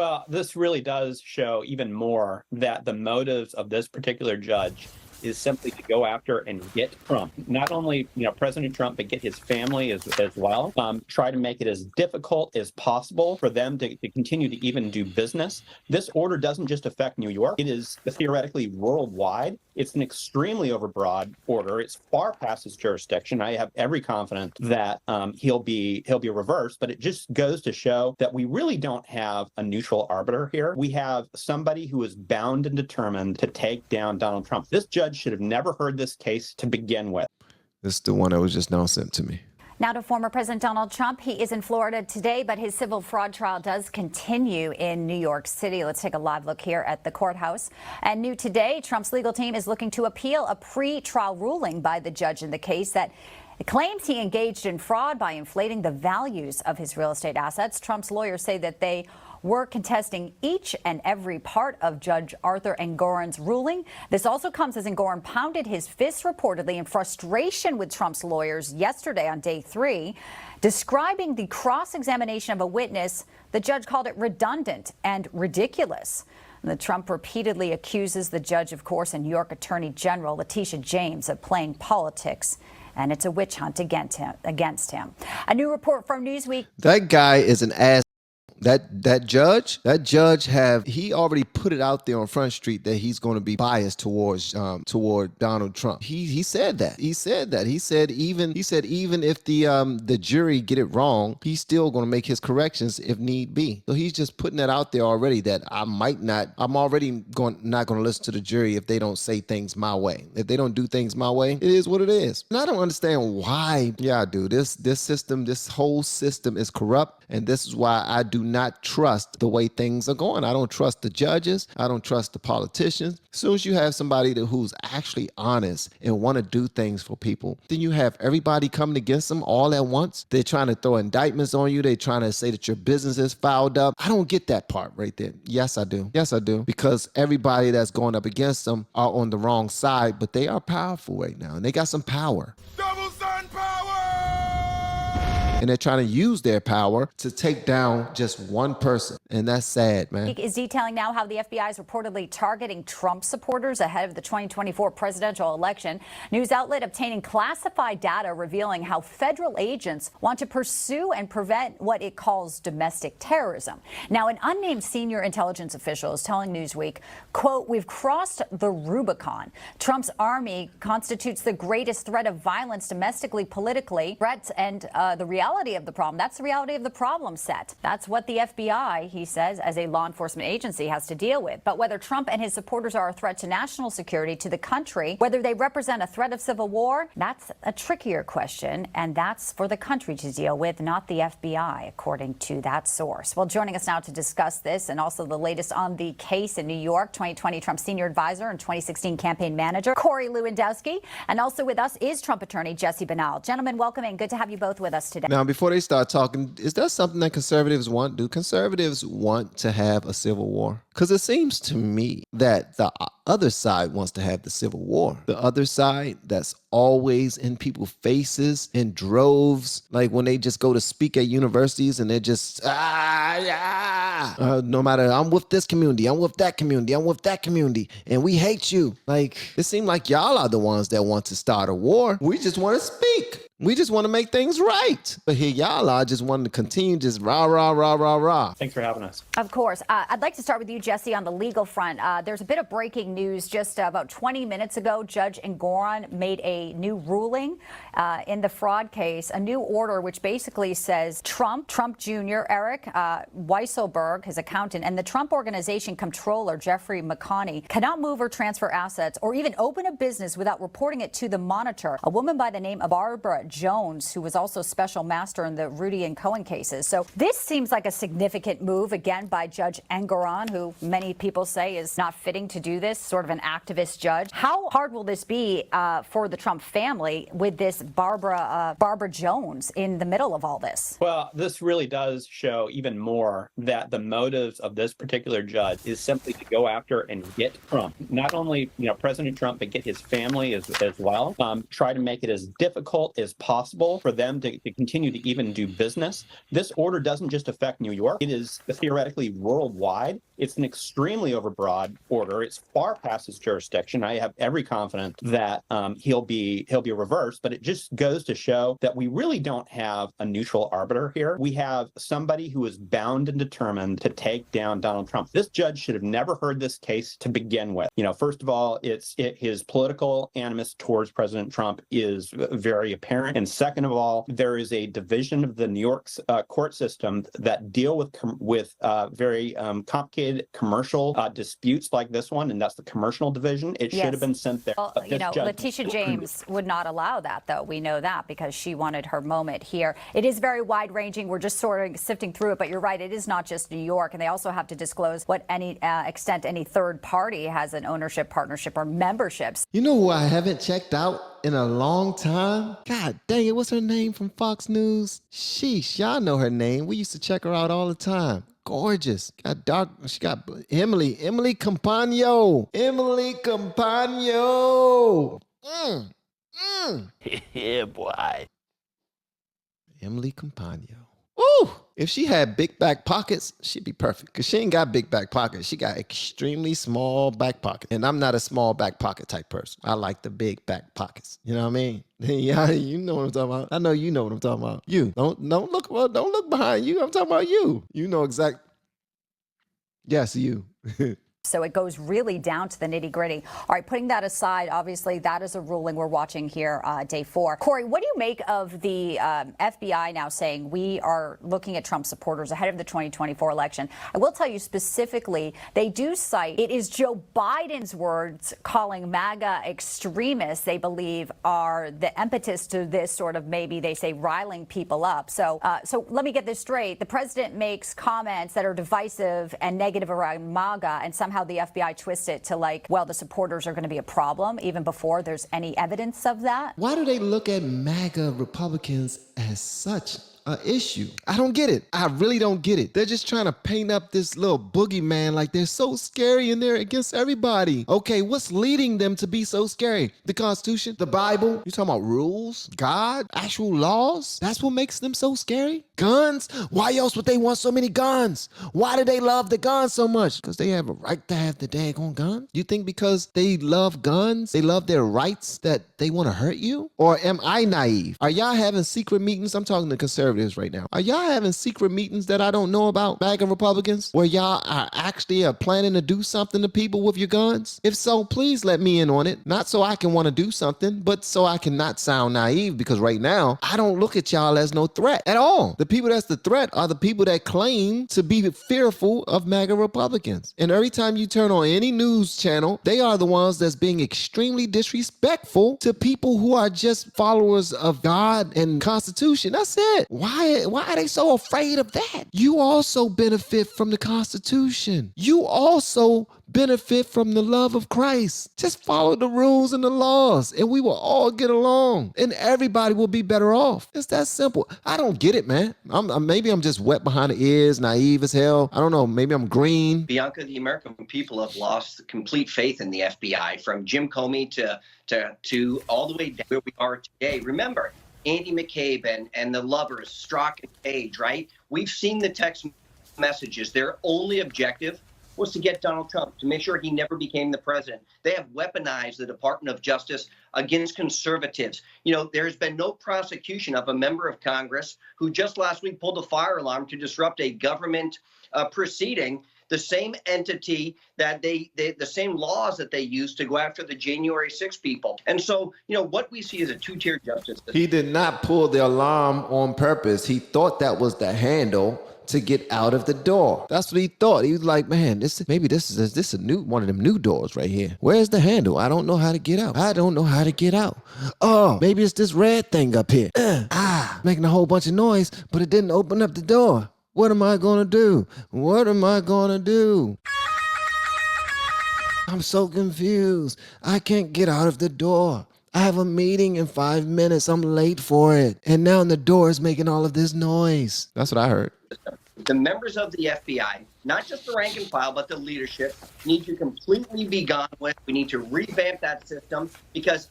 Well, this really does show even more that the motives of this particular judge is simply to go after and get Trump, not only President Trump, but get his family as well. Try to make it as difficult as possible for them to continue to even do business. This order doesn't just affect New York; it is theoretically worldwide. It's an extremely overbroad order. It's far past his jurisdiction. I have every confidence that he'll be reversed, but it just goes to show that we really don't have a neutral arbiter here. We have somebody who is bound and determined to take down Donald Trump. This judge should have never heard this case to begin with. This is the one that was just now sent to me. Now to former President Donald Trump. He is in Florida today, but his civil fraud trial does continue in New York City. Let's take a live look here at the courthouse. And new today, Trump's legal team is looking to appeal a pre-trial ruling by the judge in the case that claims he engaged in fraud by inflating the values of his real estate assets. Trump's lawyers say that they were contesting each and every part of Judge Arthur Engoron's ruling. This also comes as Engoron pounded his fist reportedly in frustration with Trump's lawyers yesterday on day 3, describing the cross-examination of a witness. The judge called it redundant and ridiculous. And Trump repeatedly accuses the judge, of course, and New York Attorney General Letitia James of playing politics. And it's a witch hunt against him. A new report from Newsweek. That guy is an ass. That judge he already put it out there on Front Street that he's going to be biased toward Donald Trump. He said that. He said even if the jury get it wrong, he's still going to make his corrections if need be. So he's just putting that out there already that I'm already not going to listen to the jury if they don't say things my way. If they don't do things my way, it is what it is. And I don't understand why. Yeah, I do. This whole system is corrupt, and this is why I do not trust the way things are going. I don't trust the judges. I don't trust the politicians. As soon as you have somebody who's actually honest and want to do things for people, then you have everybody coming against them all at once. They're trying to throw indictments on you. They're trying to say that your business is fouled up. I don't get that part right there. Yes, I do. Yes, I do. Because everybody that's going up against them are on the wrong side, but they are powerful right now, and they got some power. Double sun power! And they're trying to use their power to take down just one person. And that's sad, man. Is detailing now how the FBI is reportedly targeting Trump supporters ahead of the 2024 presidential election. News outlet obtaining classified data revealing how federal agents want to pursue and prevent what it calls domestic terrorism. Now, an unnamed senior intelligence official is telling Newsweek, quote, "We've crossed the Rubicon. Trump's army constitutes the greatest threat of violence domestically, politically, threats, and the reality of the problem." That's the reality of the problem set. That's what the FBI, he says, as a law enforcement agency has to deal with. But whether Trump and his supporters are a threat to national security, to the country, whether they represent a threat of civil war, that's a trickier question. And that's for the country to deal with, not the FBI, according to that source. Well, joining us now to discuss this and also the latest on the case in New York, 2020 Trump senior advisor and 2016 campaign manager, Corey Lewandowski. And also with us is Trump attorney Jesse Banal. Gentlemen, welcome in. Good to have you both with us today. Now, before they start talking, is that something that conservatives want? Do conservatives want to have a civil war? Because it seems to me that the other side wants to have the civil war. The other side that's always in people's faces in droves, like when they just go to speak at universities and they're just, no matter, I'm with this community, I'm with that community, I'm with that community, and we hate you. Like, it seems like y'all are the ones that want to start a war. We just want to speak. We just want to make things right. But here y'all are just wanting to continue just rah, rah, rah, rah, rah. Thanks for having us. Of course. I'd like to start with you, Jesse, on the legal front. There's a bit of breaking news just about 20 minutes ago. Judge Engoron made a new ruling in the fraud case, a new order which basically says Trump Jr., Eric Weisselberg, his accountant, and the Trump Organization controller, Jeffrey McConney, cannot move or transfer assets or even open a business without reporting it to the monitor, a woman by the name of Barbara Jones, who was also special master in the Rudy and Cohen cases. So this seems like a significant move, again, by Judge Engoron, who many people say is not fitting to do this. sort of an activist judge. How hard will this be for the Trump family with this Barbara Jones in the middle of all this? Well, this really does show even more that the motives of this particular judge is simply to go after and get Trump, not only President Trump, but get his family as well. Try to make it as difficult as possible for them to continue to even do business. This order doesn't just affect New York; it is theoretically worldwide. It's an extremely overbroad order. It's far past his jurisdiction. I have every confidence that he'll be reversed, but it just goes to show that we really don't have a neutral arbiter here. We have somebody who is bound and determined to take down Donald Trump. This judge should have never heard this case to begin with. First of all, his political animus towards President Trump is very apparent, and second of all, there is a division of the New York's court system that deal with very complicated commercial disputes like this one, and that's the commercial division. It should have been sent there. Well, Letitia James would not allow that, though. We know that because she wanted her moment here. It is very wide-ranging. We're just sort of sifting through it, but you're right. It is not just New York, and they also have to disclose what any extent any third party has an ownership, partnership, or memberships. You know who I haven't checked out in a long time? God dang it, what's her name from Fox News? Sheesh, y'all know her name. We used to check her out all the time. Gorgeous. She got Emily Campagno. Yeah, boy. Emily Campagno. Ooh! If she had big back pockets, she'd be perfect. Because she ain't got big back pockets. She got extremely small back pockets. And I'm not a small back pocket type person. I like the big back pockets. You know what I mean? Yeah, you know what I'm talking about. I know you know what I'm talking about. You. Don't look behind you. I'm talking about you. You know exactly. Yes, you. So it goes really down to the nitty gritty. All right, putting that aside, obviously that is a ruling we're watching here, day 4. Corey, what do you make of the FBI now saying we are looking at Trump supporters ahead of the 2024 election? I will tell you specifically, they do cite, it is Joe Biden's words calling MAGA extremists, they believe, are the impetus to this sort of, maybe they say, riling people up. So let me get this straight. The president makes comments that are divisive and negative around MAGA, and somehow the FBI twists it to the supporters are going to be a problem even before there's any evidence of that. Why do they look at MAGA Republicans as such an issue? I don't get it. I really don't get it. They're just trying to paint up this little boogeyman like they're so scary and they're against everybody. Okay, what's leading them to be so scary? The Constitution? The Bible? You talking about rules? God? Actual laws? That's what makes them so scary? Guns? Why else would they want so many guns? Why do they love the guns so much? Because they have a right to have the daggone gun? You think because they love guns, they love their rights, that they want to hurt you? Or am I naive? Are y'all having secret meetings? I'm talking to conservatives right now. Are y'all having secret meetings that I don't know about, MAGA Republicans, where y'all are actually planning to do something to people with your guns? If so, please let me in on it. Not so I can want to do something, but so I can not sound naive, because right now, I don't look at y'all as no threat at all. The people that's the threat are the people that claim to be fearful of MAGA Republicans. And every time you turn on any news channel, they are the ones that's being extremely disrespectful to people who are just followers of God and Constitution. That's it. Why are they so afraid of that? You also benefit from the Constitution. You also benefit from the love of Christ. Just follow the rules and the laws, and we will all get along, and everybody will be better off. It's that simple. I don't get it, man. Maybe I'm just wet behind the ears, naive as hell. I don't know. Maybe I'm green. Bianca, the American people have lost complete faith in the FBI, from Jim Comey to all the way down where we are today. Remember, Andy McCabe and the lovers, Strzok and Page, right? We've seen the text messages. Their only objective was to get Donald Trump, to make sure he never became the president. They have weaponized the Department of Justice against conservatives. There's been no prosecution of a member of Congress who just last week pulled a fire alarm to disrupt a government proceeding, the same entity that the same laws that they used to go after the January 6 people. And so, what we see is a two-tier justice system. He did not pull the alarm on purpose. He thought that was the handle to get out of the door. That's what he thought. He was like, man, this is a new one of them new doors right here. Where's the handle? I don't know how to get out. I don't know how to get out. Oh, maybe it's this red thing up here. Making a whole bunch of noise, but it didn't open up the door. What am I gonna do? What am I gonna do? I'm so confused. I can't get out of the door. I have a meeting in 5 minutes. I'm late for it. And now the door is making all of this noise. That's what I heard. The members of the FBI, not just the rank and file, but the leadership, need to completely be gone with. We need to revamp that system because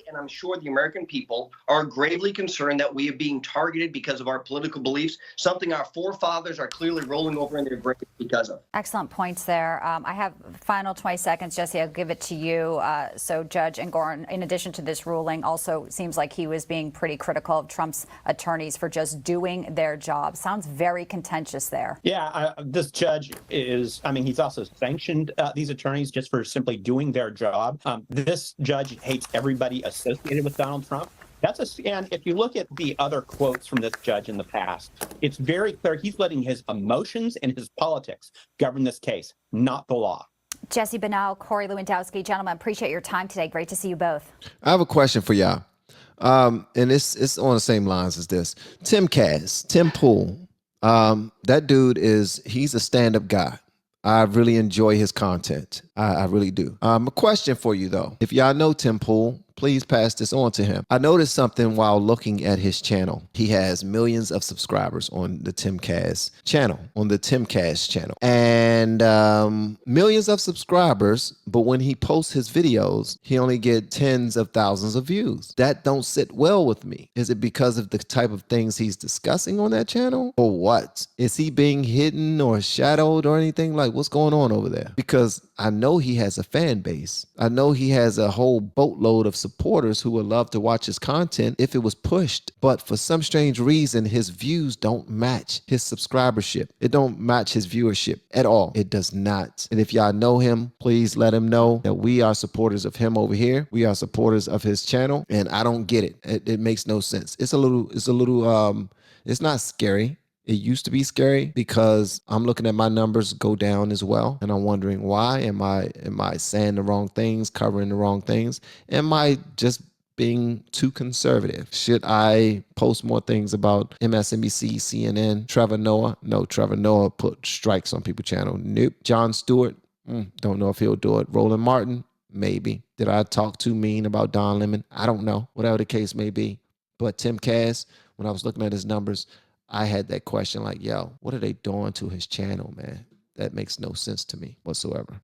and I'm sure the American people, are gravely concerned that we are being targeted because of our political beliefs, something our forefathers are clearly rolling over in their graves because of. Excellent points there. I have final 20 seconds. Jesse, I'll give it to you. So Judge Engoron, in addition to this ruling, also seems like he was being pretty critical of Trump's attorneys for just doing their job. Sounds very contentious there. Yeah, this judge is, I mean, he's also sanctioned these attorneys just for simply doing their job. This judge hates everybody associated with Donald Trump. And if you look at the other quotes from this judge in the past, it's very clear he's letting his emotions and his politics govern this case, not the law. Jesse Benal, Corey Lewandowski, gentlemen, appreciate your time today. Great to see you both. I have a question for y'all. And it's on the same lines as this. Tim Pool. That dude he's a stand-up guy. I really enjoy his content. I really do. A question for you though. If y'all know Tim Pool, please pass this on to him. I noticed something while looking at his channel. He has millions of subscribers on the Timcast channel, and millions of subscribers. But when he posts his videos, he only get tens of thousands of views. That don't sit well with me. Is it because of the type of things he's discussing on that channel, or what? Is he being hidden or shadowed or anything? Like, what's going on over there? Because I know he has a fan base. I know he has a whole boatload of supporters who would love to watch his content if it was pushed. But for some strange reason, his views don't match his subscribership. It don't match his viewership at all. It does not. And if y'all know him, please let him know that we are supporters of him over here. We are supporters of his channel. And I don't get it. It makes no sense. It's not scary. It used to be scary because I'm looking at my numbers go down as well. And I'm wondering why. Am I saying the wrong things, covering the wrong things? Am I just being too conservative? Should I post more things about MSNBC, CNN, Trevor Noah? No, Trevor Noah put strikes on people's channel. Nope. Jon Stewart, don't know if he'll do it. Roland Martin, maybe. Did I talk too mean about Don Lemon? I don't know. Whatever the case may be. But Tim Cass, when I was looking at his numbers, I had that question like, yo, what are they doing to his channel, man? That makes no sense to me whatsoever.